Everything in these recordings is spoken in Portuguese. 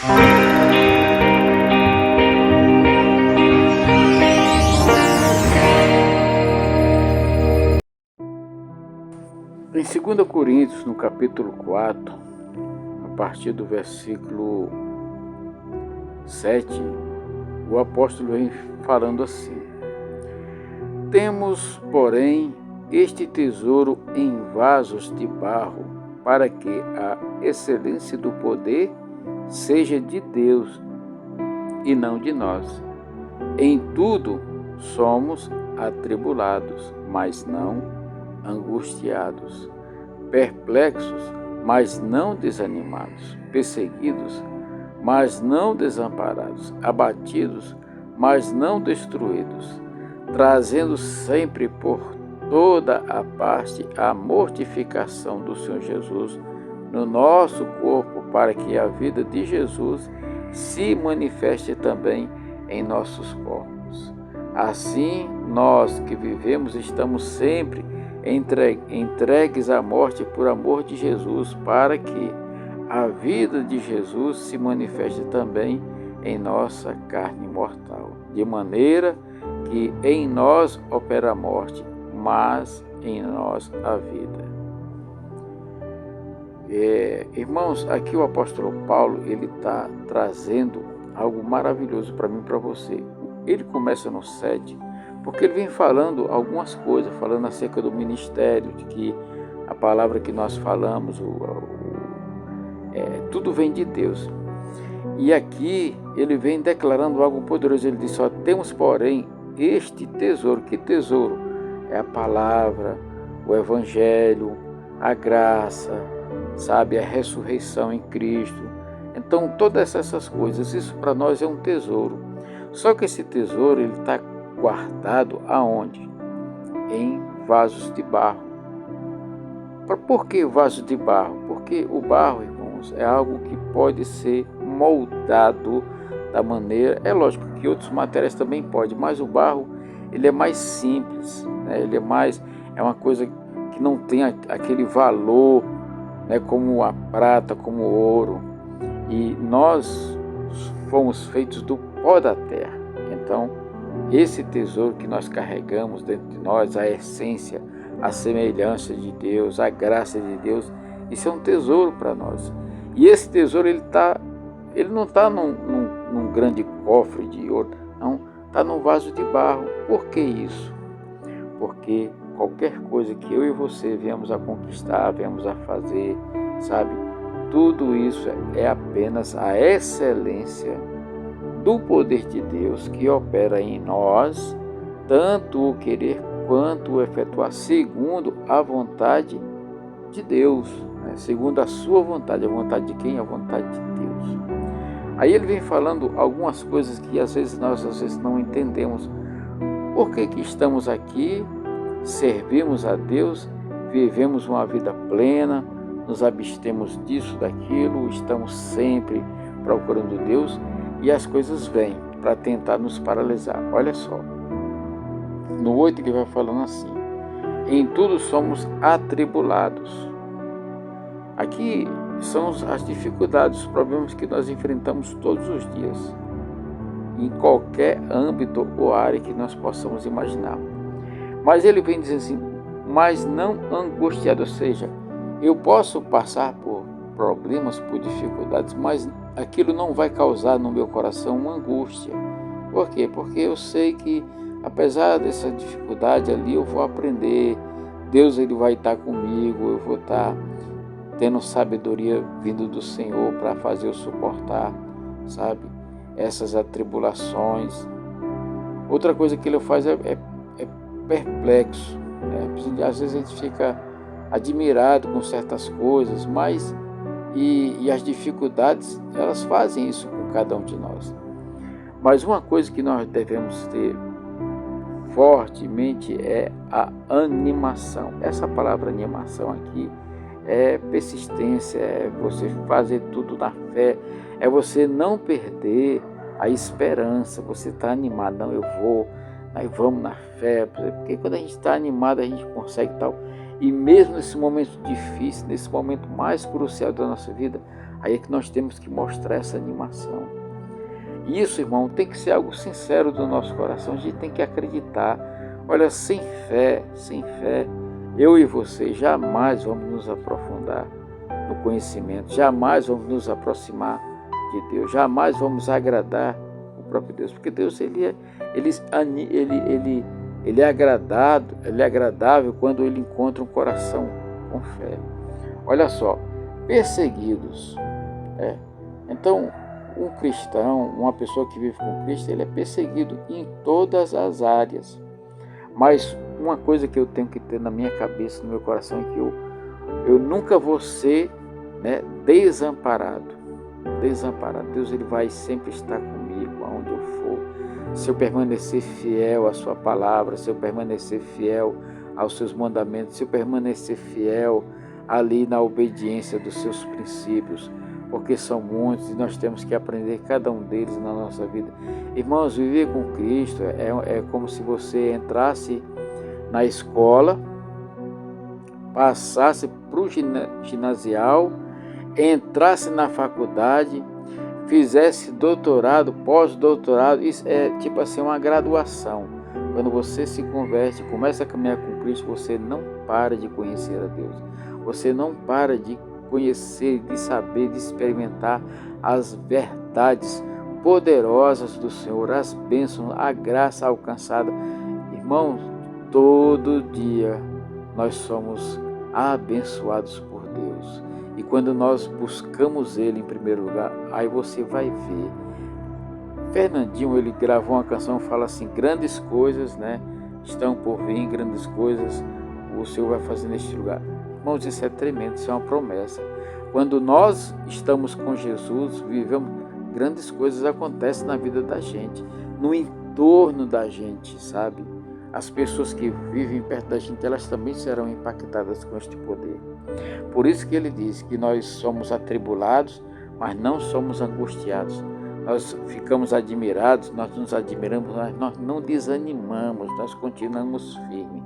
Em 2 Coríntios, no capítulo 4, a partir do versículo 7, o apóstolo vem falando assim: Temos, porém, este tesouro em vasos de barro, para que a excelência do poder seja de Deus e não de nós. Em tudo somos atribulados, mas não angustiados, perplexos, mas não desanimados, perseguidos, mas não desamparados, abatidos, mas não destruídos, trazendo sempre por toda a parte a mortificação do Senhor Jesus no nosso corpo, para que a vida de Jesus se manifeste também em nossos corpos. Assim, nós que vivemos estamos sempre entregues à morte por amor de Jesus, para que a vida de Jesus se manifeste também em nossa carne mortal, de maneira que em nós opera a morte, mas em nós a vida. Irmãos, aqui o apóstolo Paulo, ele está trazendo algo maravilhoso para mim e para você. Ele começa no 7, porque ele vem falando algumas coisas, falando acerca do ministério, de que a palavra que nós falamos, tudo vem de Deus. E aqui ele vem declarando algo poderoso. Ele diz: temos, porém, este tesouro. Que tesouro? É a palavra, o evangelho, a graça, sabe, a ressurreição em Cristo. Então, todas essas coisas, isso para nós é um tesouro. Só que esse tesouro, ele está guardado aonde? Em vasos de barro. Por que vasos de barro? Porque o barro, irmãos, é algo que pode ser moldado da maneira... É lógico que outros materiais também podem, mas o barro, ele é mais simples, né? Ele é uma coisa que não tem aquele valor, né, como a prata, como o ouro. E nós fomos feitos do pó da terra. Então, esse tesouro que nós carregamos dentro de nós, a essência, a semelhança de Deus, a graça de Deus, isso é um tesouro para nós. E esse tesouro, ele não está num grande cofre de ouro, não, está num vaso de barro. Por que isso? Porque qualquer coisa que eu e você viemos a conquistar, viemos a fazer, sabe, tudo isso é apenas a excelência do poder de Deus que opera em nós, tanto o querer quanto o efetuar, segundo a vontade de Deus, né? Segundo a sua vontade. A vontade de quem? A vontade de Deus. Aí ele vem falando algumas coisas que às vezes nós não entendemos. Por que estamos aqui? Servimos a Deus, vivemos uma vida plena, nos abstemos disso, daquilo, estamos sempre procurando Deus, e as coisas vêm para tentar nos paralisar. Olha só, no 8 ele vai falando assim: em tudo somos atribulados. Aqui são as dificuldades, os problemas que nós enfrentamos todos os dias, em qualquer âmbito ou área que nós possamos imaginar. Mas ele vem dizer assim: mas não angustiado, ou seja, eu posso passar por problemas, por dificuldades, mas aquilo não vai causar no meu coração uma angústia. Por quê? Porque eu sei que, apesar dessa dificuldade ali, eu vou aprender. Deus, ele vai estar comigo, eu vou estar tendo sabedoria vindo do Senhor para fazer eu suportar, sabe, essas atribulações. Outra coisa que ele faz é perplexo, né? Às vezes a gente fica admirado com certas coisas, mas e as dificuldades, elas fazem isso com cada um de nós. Mas uma coisa que nós devemos ter fortemente é a animação. Essa palavra animação aqui é persistência, é você fazer tudo na fé, é você não perder a esperança. Você está animado, não, nós vamos na fé, porque quando a gente está animado a gente consegue tal. E mesmo nesse momento difícil, nesse momento mais crucial da nossa vida, Aí é que nós temos que mostrar essa animação. Isso, irmão, tem que ser algo sincero do nosso coração. A gente tem que acreditar. Olha, sem fé, eu e você jamais vamos nos aprofundar no conhecimento, jamais vamos nos aproximar de Deus, jamais vamos agradar o próprio Deus, porque Deus ele é agradável quando ele encontra um coração com fé. Olha só, perseguidos. Então, um cristão, uma pessoa que vive com Cristo, ele é perseguido em todas as áreas. Mas uma coisa que eu tenho que ter na minha cabeça, no meu coração, é que eu nunca vou ser, desamparado. Deus ele vai sempre estar comigo, aonde eu for. Se eu permanecer fiel à sua palavra, se eu permanecer fiel aos seus mandamentos, se eu permanecer fiel ali na obediência dos seus princípios, porque são muitos e nós temos que aprender cada um deles na nossa vida. Irmãos, viver com Cristo é como se você entrasse na escola, passasse para o ginasial, entrasse na faculdade, fizesse doutorado, pós-doutorado. Isso é tipo assim uma graduação. Quando você se converte, começa a caminhar com Cristo, você não para de conhecer a Deus. Você não para de conhecer, de saber, de experimentar as verdades poderosas do Senhor, as bênçãos, a graça alcançada. Irmãos, todo dia nós somos abençoados por Deus. E quando nós buscamos Ele em primeiro lugar, aí você vai ver. Fernandinho, ele gravou uma canção que fala assim: grandes coisas, estão por vir, grandes coisas o Senhor vai fazer neste lugar. Irmãos, isso é tremendo, isso é uma promessa. Quando nós estamos com Jesus, vivemos, grandes coisas acontecem na vida da gente, no entorno da gente, sabe? As pessoas que vivem perto da gente, elas também serão impactadas com este poder. Por isso que ele diz que nós somos atribulados, mas não somos angustiados. Nós ficamos admirados, nós nos admiramos, mas nós não desanimamos, nós continuamos firmes.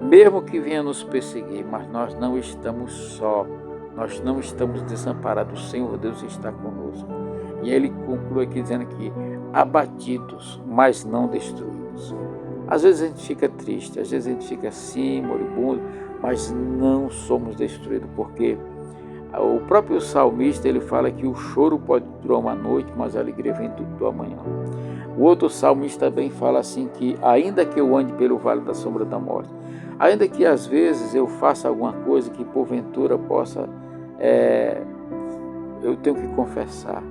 Mesmo que venha nos perseguir, mas nós não estamos só, nós não estamos desamparados, o Senhor Deus está conosco. E ele conclui aqui dizendo que abatidos, mas não destruídos. Às vezes a gente fica triste, às vezes a gente fica assim, moribundo, mas não somos destruídos, porque o próprio salmista ele fala que o choro pode durar uma noite, mas a alegria vem do amanhã. O outro salmista também fala assim que ainda que eu ande pelo vale da sombra da morte, ainda que às vezes eu faça alguma coisa que porventura possa, eu tenho que confessar,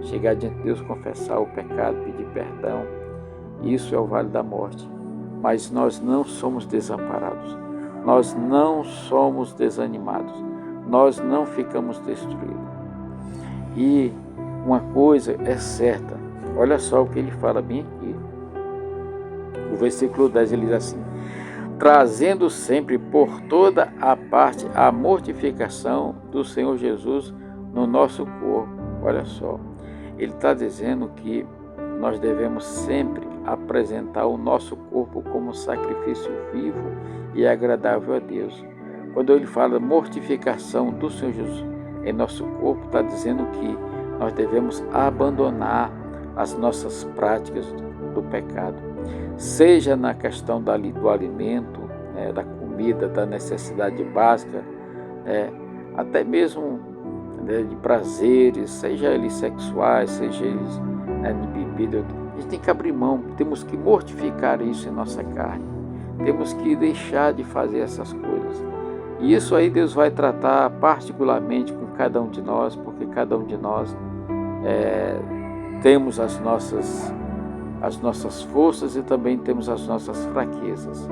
chegar diante de Deus, confessar o pecado, pedir perdão, isso é o vale da morte. Mas nós não somos desamparados, nós não somos desanimados, nós não ficamos destruídos. E uma coisa é certa, olha só o que ele fala bem aqui. O versículo 10 ele diz assim: trazendo sempre por toda a parte a mortificação do Senhor Jesus no nosso corpo. Olha só, ele está dizendo que nós devemos sempre apresentar o nosso corpo como sacrifício vivo e agradável a Deus. Quando ele fala mortificação do Senhor Jesus em nosso corpo, está dizendo que nós devemos abandonar as nossas práticas do pecado, seja na questão do alimento, da comida, da necessidade básica, até mesmo de prazeres, seja eles sexuais, seja eles de bebida. A gente tem que abrir mão, temos que mortificar isso em nossa carne, temos que deixar de fazer essas coisas. E isso aí Deus vai tratar particularmente com cada um de nós, porque cada um de nós temos as nossas forças e também temos as nossas fraquezas.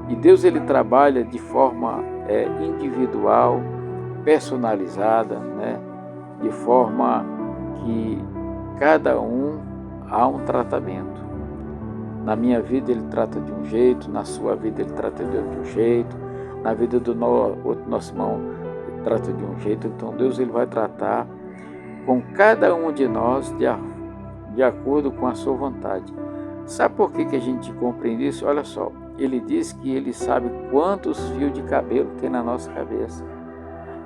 E Deus ele trabalha de forma individual, personalizada, de forma que cada um há um tratamento. Na minha vida ele trata de um jeito, na sua vida ele trata de outro jeito, na vida do nosso irmão ele trata de um jeito. Então Deus ele vai tratar com cada um de nós de acordo com a sua vontade. Sabe por que a gente compreende isso? Olha só, ele diz que ele sabe quantos fios de cabelo tem na nossa cabeça.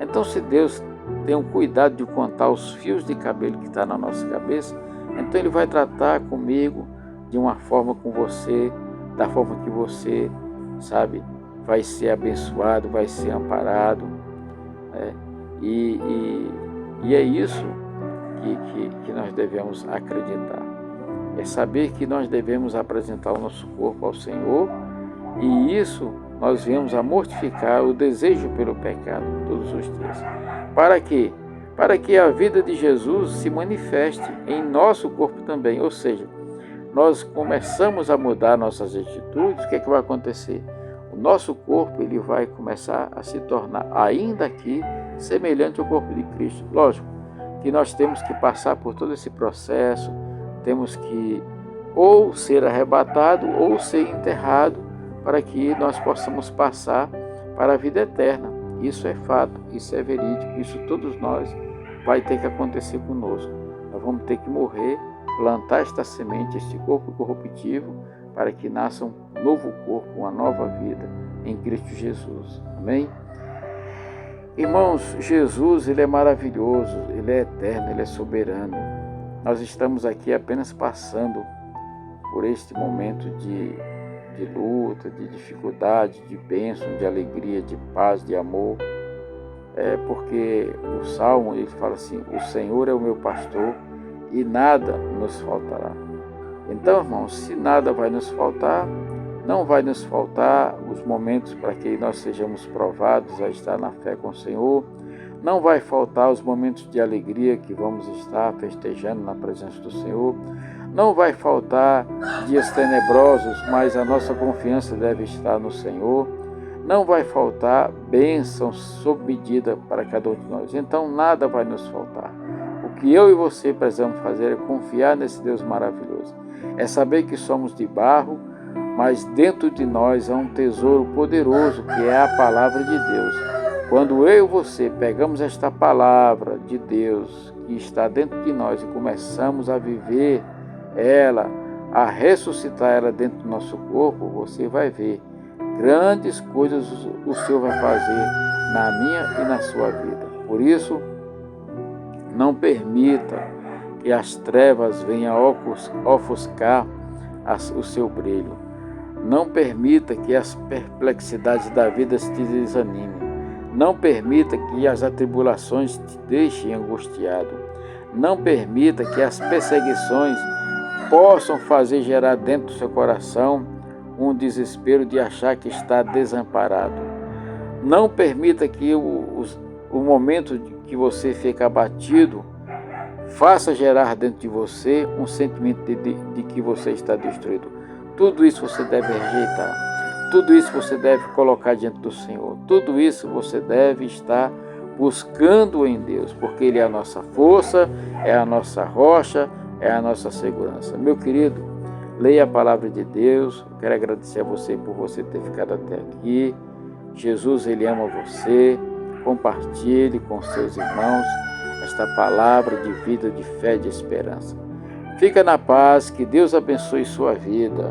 Então, se Deus tenha um cuidado de contar os fios de cabelo que está na nossa cabeça, então Ele vai tratar comigo de uma forma com você, da forma que você, sabe, vai ser abençoado, vai ser amparado, né? E é isso que nós devemos acreditar. É saber que nós devemos apresentar o nosso corpo ao Senhor, e isso nós viemos a mortificar o desejo pelo pecado todos os dias. Para quê? Para que a vida de Jesus se manifeste em nosso corpo também. Ou seja, nós começamos a mudar nossas atitudes, o que é que vai acontecer? O nosso corpo ele vai começar a se tornar, ainda aqui, semelhante ao corpo de Cristo. Lógico que nós temos que passar por todo esse processo, temos que ou ser arrebatado ou ser enterrado, para que nós possamos passar para a vida eterna. Isso é fato, isso é verídico, isso todos nós vai ter que acontecer conosco. Nós vamos ter que morrer, plantar esta semente, este corpo corruptivo, para que nasça um novo corpo, uma nova vida em Cristo Jesus. Amém? Irmãos, Jesus, Ele é maravilhoso, Ele é eterno, Ele é soberano. Nós estamos aqui apenas passando por este momento de luta, de dificuldade, de bênção, de alegria, de paz, de amor. Porque o Salmo, ele fala assim: o Senhor é o meu pastor e nada nos faltará. Então, irmãos, se nada vai nos faltar, não vai nos faltar os momentos para que nós sejamos provados a estar na fé com o Senhor, não vai faltar os momentos de alegria que vamos estar festejando na presença do Senhor, não vai faltar dias tenebrosos, mas a nossa confiança deve estar no Senhor. Não vai faltar bênçãos sob medida para cada um de nós. Então nada vai nos faltar. O que eu e você precisamos fazer é confiar nesse Deus maravilhoso. É saber que somos de barro, mas dentro de nós há um tesouro poderoso que é a palavra de Deus. Quando eu e você pegamos esta palavra de Deus que está dentro de nós e começamos a viver ela, a ressuscitar ela dentro do nosso corpo, você vai ver grandes coisas o Senhor vai fazer na minha e na sua vida. Por isso, não permita que as trevas venham ofuscar o seu brilho. Não permita que as perplexidades da vida te desanimem. Não permita que as atribulações te deixem angustiado. Não permita que as perseguições possam fazer gerar dentro do seu coração um desespero de achar que está desamparado. Não permita que o momento que você fica abatido faça gerar dentro de você um sentimento de que você está destruído. Tudo isso você deve rejeitar. Tudo isso você deve colocar diante do Senhor. Tudo isso você deve estar buscando em Deus, porque Ele é a nossa força, é a nossa rocha, é a nossa segurança. Meu querido, leia a palavra de Deus. Eu quero agradecer a você por você ter ficado até aqui. Jesus, Ele ama você. Compartilhe com seus irmãos esta palavra de vida, de fé, de esperança. Fica na paz, que Deus abençoe sua vida.